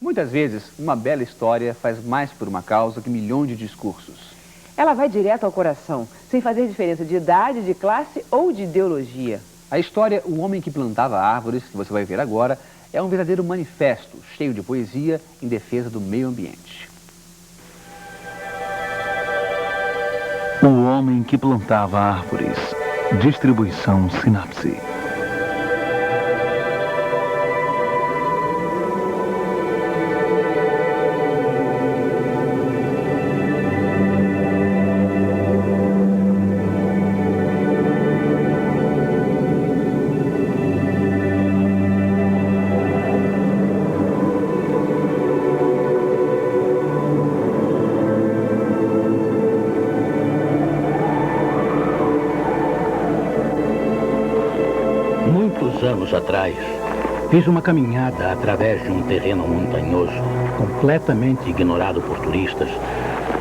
Muitas vezes, uma bela história faz mais por uma causa que milhões de discursos. Ela vai direto ao coração, sem fazer diferença de idade, de classe ou de ideologia. A história O Homem que Plantava Árvores, que você vai ver agora, é um verdadeiro manifesto, cheio de poesia em defesa do meio ambiente. O Homem que Plantava Árvores. Distribuição Sinapse. Anos atrás, fiz uma caminhada através de um terreno montanhoso, completamente ignorado por turistas,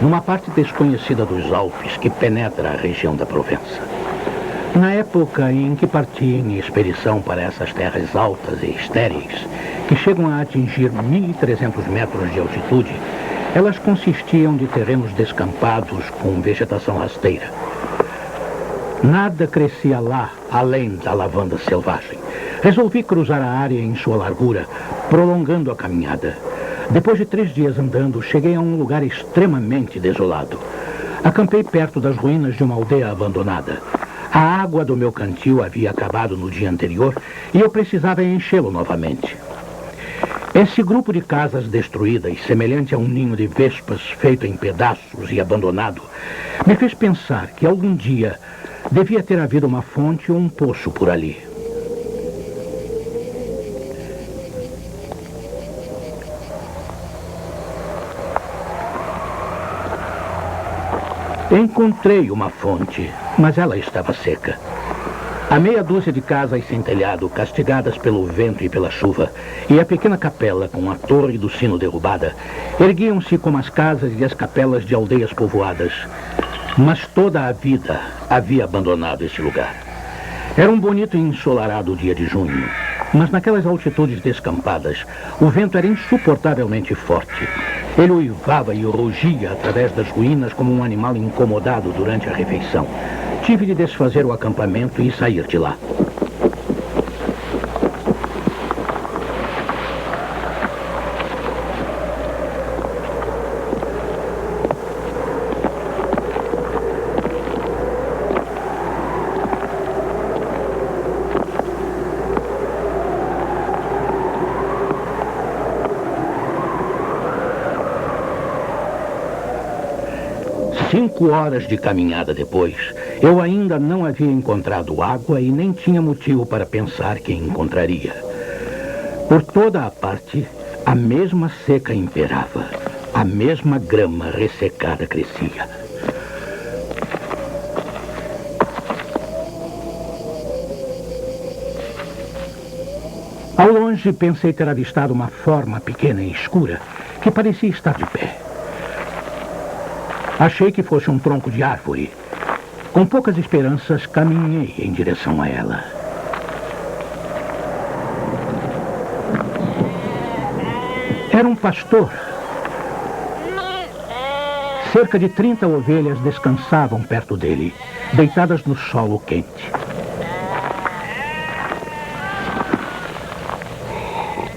numa parte desconhecida dos Alpes que penetra a região da Provença. Na época em que parti em expedição para essas terras altas e estéreis, que chegam a atingir 1.300 metros de altitude, elas consistiam de terrenos descampados com vegetação rasteira. Nada crescia lá, além da lavanda selvagem. Resolvi cruzar a área em sua largura, prolongando a caminhada. Depois de 3 dias andando, cheguei a um lugar extremamente desolado. Acampei perto das ruínas de uma aldeia abandonada. A água do meu cantil havia acabado no dia anterior e eu precisava enchê-lo novamente. Esse grupo de casas destruídas, semelhante a um ninho de vespas feito em pedaços e abandonado, me fez pensar que algum dia devia ter havido uma fonte ou um poço por ali. Encontrei uma fonte, mas ela estava seca. A meia dúzia de casas sem telhado, castigadas pelo vento e pela chuva, e a pequena capela com a torre do sino derrubada, erguiam-se como as casas e as capelas de aldeias povoadas. Mas toda a vida havia abandonado esse lugar. Era um bonito e ensolarado dia de junho, mas naquelas altitudes descampadas, o vento era insuportavelmente forte. Ele uivava e rugia através das ruínas como um animal incomodado durante a refeição. Tive de desfazer o acampamento e sair de lá. Cinco horas de caminhada depois, eu ainda não havia encontrado água e nem tinha motivo para pensar que encontraria. Por toda a parte, a mesma seca imperava. A mesma grama ressecada crescia. Ao longe, pensei ter avistado uma forma pequena e escura que parecia estar de pé. Achei que fosse um tronco de árvore. Com poucas esperanças, caminhei em direção a ela. Era um pastor. Cerca de 30 ovelhas descansavam perto dele, deitadas no solo quente.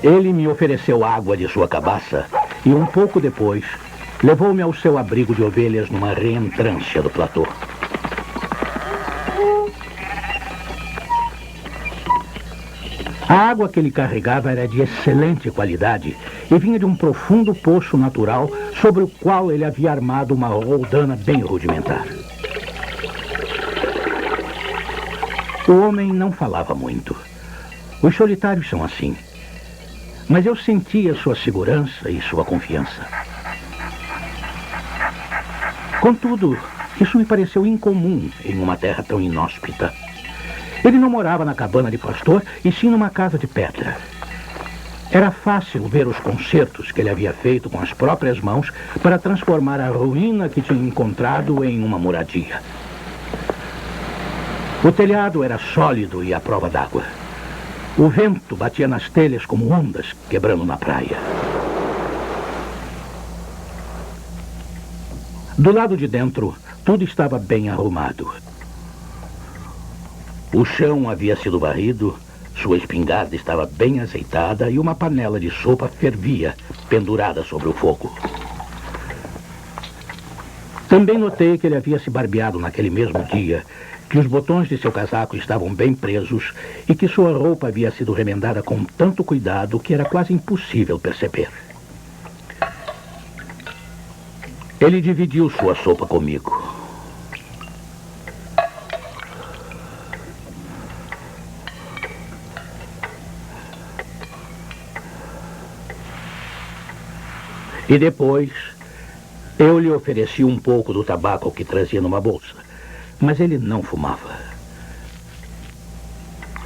Ele me ofereceu água de sua cabaça e um pouco depois levou-me ao seu abrigo de ovelhas numa reentrância do platô. A água que ele carregava era de excelente qualidade e vinha de um profundo poço natural sobre o qual ele havia armado uma roldana bem rudimentar. O homem não falava muito. Os solitários são assim. Mas eu sentia sua segurança e sua confiança. Contudo, isso me pareceu incomum em uma terra tão inóspita. Ele não morava na cabana de pastor, e sim numa casa de pedra. Era fácil ver os concertos que ele havia feito com as próprias mãos para transformar a ruína que tinha encontrado em uma moradia. O telhado era sólido e à prova d'água. O vento batia nas telhas como ondas quebrando na praia. Do lado de dentro, tudo estava bem arrumado. O chão havia sido varrido, sua espingarda estava bem azeitada e uma panela de sopa fervia, pendurada sobre o fogo. Também notei que ele havia se barbeado naquele mesmo dia, que os botões de seu casaco estavam bem presos e que sua roupa havia sido remendada com tanto cuidado que era quase impossível perceber. Ele dividiu sua sopa comigo. E depois, eu lhe ofereci um pouco do tabaco que trazia numa bolsa, mas ele não fumava.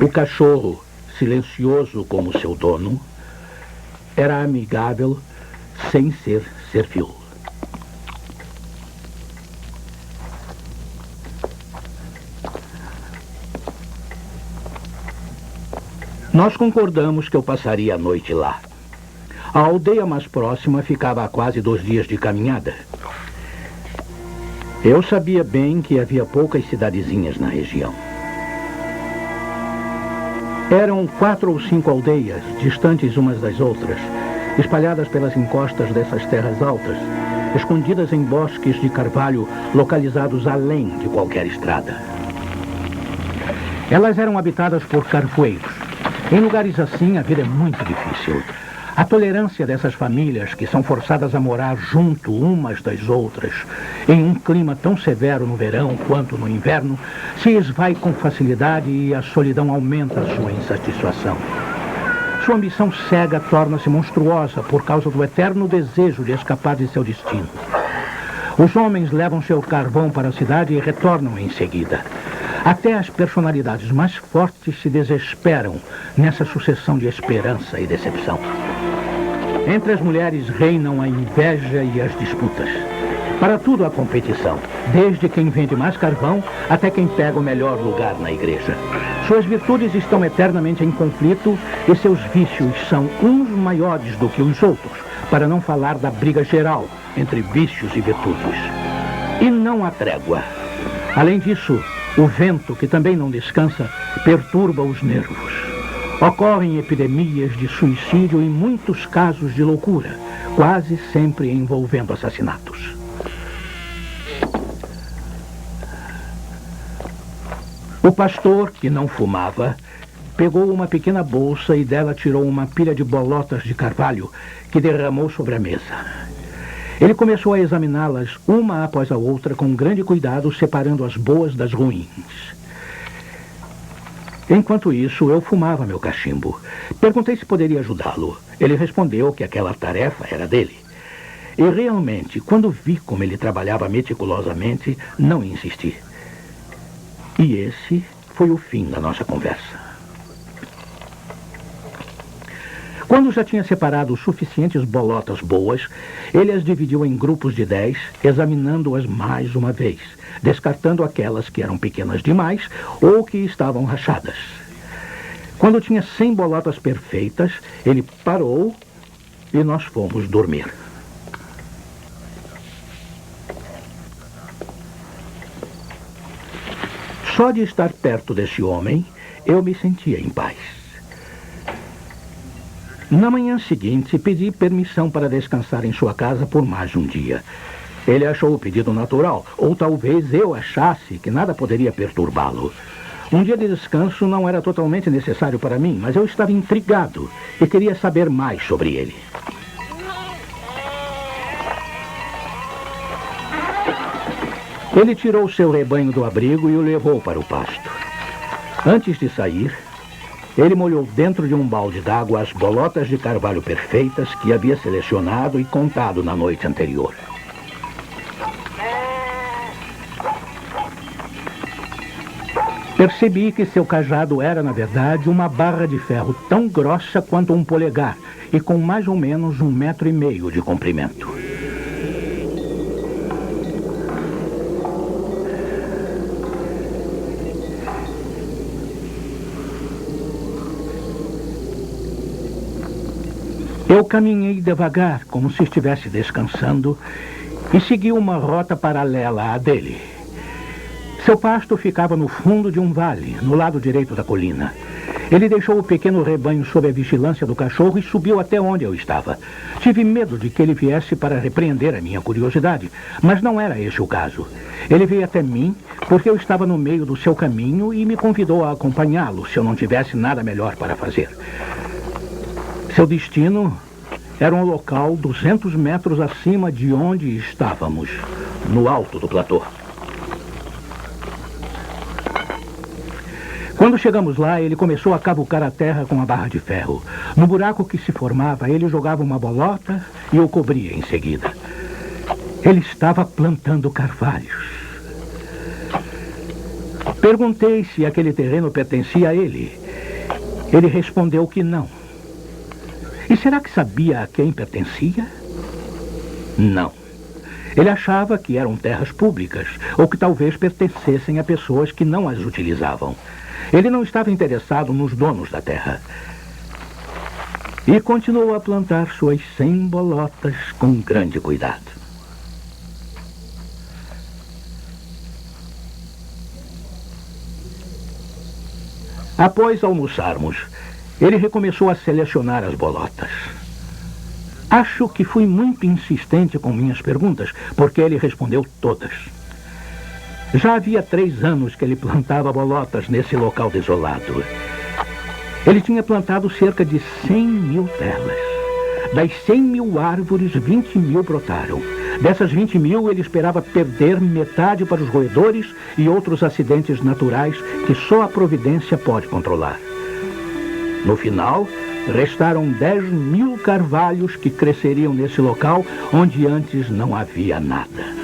O cachorro, silencioso como seu dono, era amigável sem ser servil. Nós concordamos que eu passaria a noite lá. A aldeia mais próxima ficava a quase 2 dias de caminhada. Eu sabia bem que havia poucas cidadezinhas na região. Eram 4 ou 5 aldeias, distantes umas das outras, espalhadas pelas encostas dessas terras altas, escondidas em bosques de carvalho localizados além de qualquer estrada. Elas eram habitadas por carvoeiros. Em lugares assim, a vida é muito difícil. A tolerância dessas famílias, que são forçadas a morar junto umas das outras, em um clima tão severo no verão quanto no inverno, se esvai com facilidade e a solidão aumenta a sua insatisfação. Sua ambição cega torna-se monstruosa por causa do eterno desejo de escapar de seu destino. Os homens levam seu carvão para a cidade e retornam em seguida. Até as personalidades mais fortes se desesperam nessa sucessão de esperança e decepção. Entre as mulheres reinam a inveja e as disputas. Para tudo há competição, desde quem vende mais carvão até quem pega o melhor lugar na igreja. Suas virtudes estão eternamente em conflito e seus vícios são uns maiores do que os outros, para não falar da briga geral entre vícios e virtudes. E não há trégua. Além disso, o vento, que também não descansa, perturba os nervos. Ocorrem epidemias de suicídio e muitos casos de loucura, quase sempre envolvendo assassinatos. O pastor, que não fumava, pegou uma pequena bolsa e dela tirou uma pilha de bolotas de carvalho que derramou sobre a mesa. Ele começou a examiná-las uma após a outra com grande cuidado, separando as boas das ruins. Enquanto isso, eu fumava meu cachimbo. Perguntei se poderia ajudá-lo. Ele respondeu que aquela tarefa era dele. E realmente, quando vi como ele trabalhava meticulosamente, não insisti. E esse foi o fim da nossa conversa. Quando já tinha separado suficientes bolotas boas, ele as dividiu em grupos de 10, examinando-as mais uma vez, descartando aquelas que eram pequenas demais ou que estavam rachadas. Quando tinha 100 bolotas perfeitas, ele parou e nós fomos dormir. Só de estar perto desse homem, eu me sentia em paz. Na manhã seguinte, pedi permissão para descansar em sua casa por mais um dia. Ele achou o pedido natural, ou talvez eu achasse que nada poderia perturbá-lo. Um dia de descanso não era totalmente necessário para mim, mas eu estava intrigado e queria saber mais sobre ele. Ele tirou seu rebanho do abrigo e o levou para o pasto. Antes de sair, ele molhou dentro de um balde d'água as bolotas de carvalho perfeitas que havia selecionado e contado na noite anterior. Percebi que seu cajado era, na verdade, uma barra de ferro tão grossa quanto um polegar e com mais ou menos 1,5 metros de comprimento. Eu caminhei devagar, como se estivesse descansando, e seguiu uma rota paralela à dele. Seu pasto ficava no fundo de um vale, no lado direito da colina. Ele deixou o pequeno rebanho sob a vigilância do cachorro e subiu até onde eu estava. Tive medo de que ele viesse para repreender a minha curiosidade, mas não era esse o caso. Ele veio até mim porque eu estava no meio do seu caminho e me convidou a acompanhá-lo se eu não tivesse nada melhor para fazer. Seu destino era um local 200 metros acima de onde estávamos, no alto do platô. Quando chegamos lá, ele começou a cavucar a terra com a barra de ferro. No buraco que se formava, ele jogava uma bolota e o cobria em seguida. Ele estava plantando carvalhos. Perguntei se aquele terreno pertencia a ele. Ele respondeu que não. E será que sabia a quem pertencia? Não. Ele achava que eram terras públicas, ou que talvez pertencessem a pessoas que não as utilizavam. Ele não estava interessado nos donos da terra. E continuou a plantar suas 100 bolotas com grande cuidado. Após almoçarmos, ele recomeçou a selecionar as bolotas. Acho que fui muito insistente com minhas perguntas, porque ele respondeu todas. Já havia 3 anos que ele plantava bolotas nesse local desolado. Ele tinha plantado cerca de 100.000 telas. Das 100.000 árvores, 20.000 brotaram. Dessas 20.000, ele esperava perder metade para os roedores e outros acidentes naturais que só a providência pode controlar. No final, restaram 10.000 carvalhos que cresceriam nesse local onde antes não havia nada.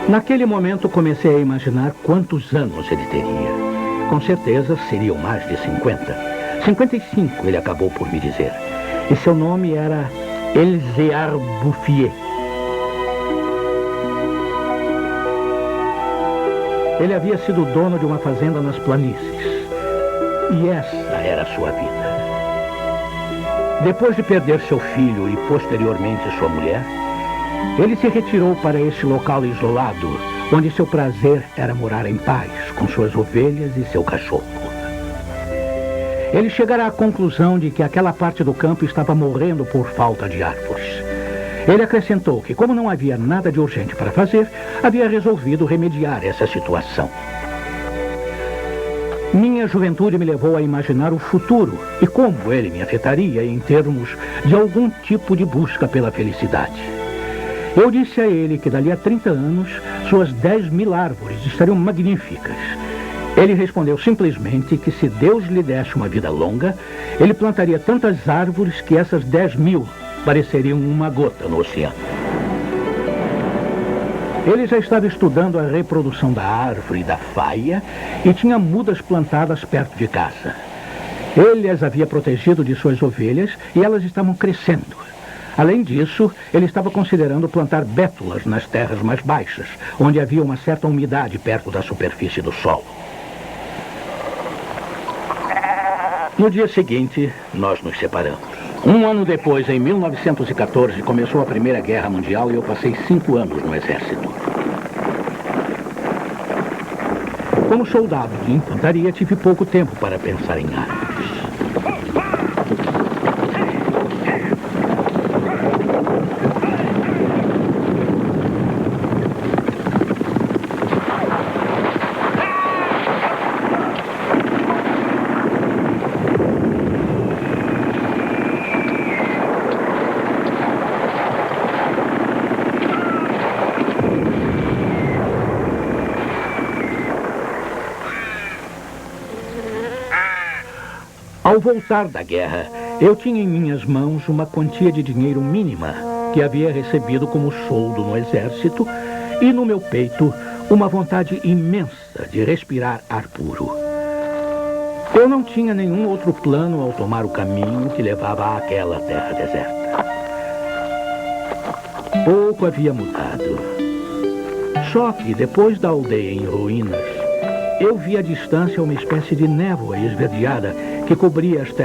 Naquele momento, comecei a imaginar quantos anos ele teria. Com certeza, seriam mais de 50. 55, ele acabou por me dizer. E seu nome era Elzéar Bouffier. Ele havia sido dono de uma fazenda nas planícies. E essa era a sua vida. Depois de perder seu filho e posteriormente sua mulher, ele se retirou para esse local isolado, onde seu prazer era morar em paz, com suas ovelhas e seu cachorro. Ele chegara à conclusão de que aquela parte do campo estava morrendo por falta de árvores. Ele acrescentou que, como não havia nada de urgente para fazer, havia resolvido remediar essa situação. Minha juventude me levou a imaginar o futuro e como ele me afetaria em termos de algum tipo de busca pela felicidade. Eu disse a ele que dali a 30 anos, suas 10.000 árvores estariam magníficas. Ele respondeu simplesmente que se Deus lhe desse uma vida longa, ele plantaria tantas árvores que essas 10.000 pareceriam uma gota no oceano. Ele já estava estudando a reprodução da árvore e da faia e tinha mudas plantadas perto de casa. Ele as havia protegido de suas ovelhas e elas estavam crescendo. Além disso, ele estava considerando plantar bétulas nas terras mais baixas, onde havia uma certa umidade perto da superfície do solo. No dia seguinte, nós nos separamos. 1 ano depois, em 1914, começou a Primeira Guerra Mundial e eu passei 5 anos no exército. Como soldado de infantaria, tive pouco tempo para pensar em árvores. Ao voltar da guerra, eu tinha em minhas mãos uma quantia de dinheiro mínima que havia recebido como soldo no exército e no meu peito uma vontade imensa de respirar ar puro. Eu não tinha nenhum outro plano ao tomar o caminho que levava àquela terra deserta. Pouco havia mudado. Só que depois da aldeia em ruínas, eu vi à distância uma espécie de névoa esverdeada que cobria as terras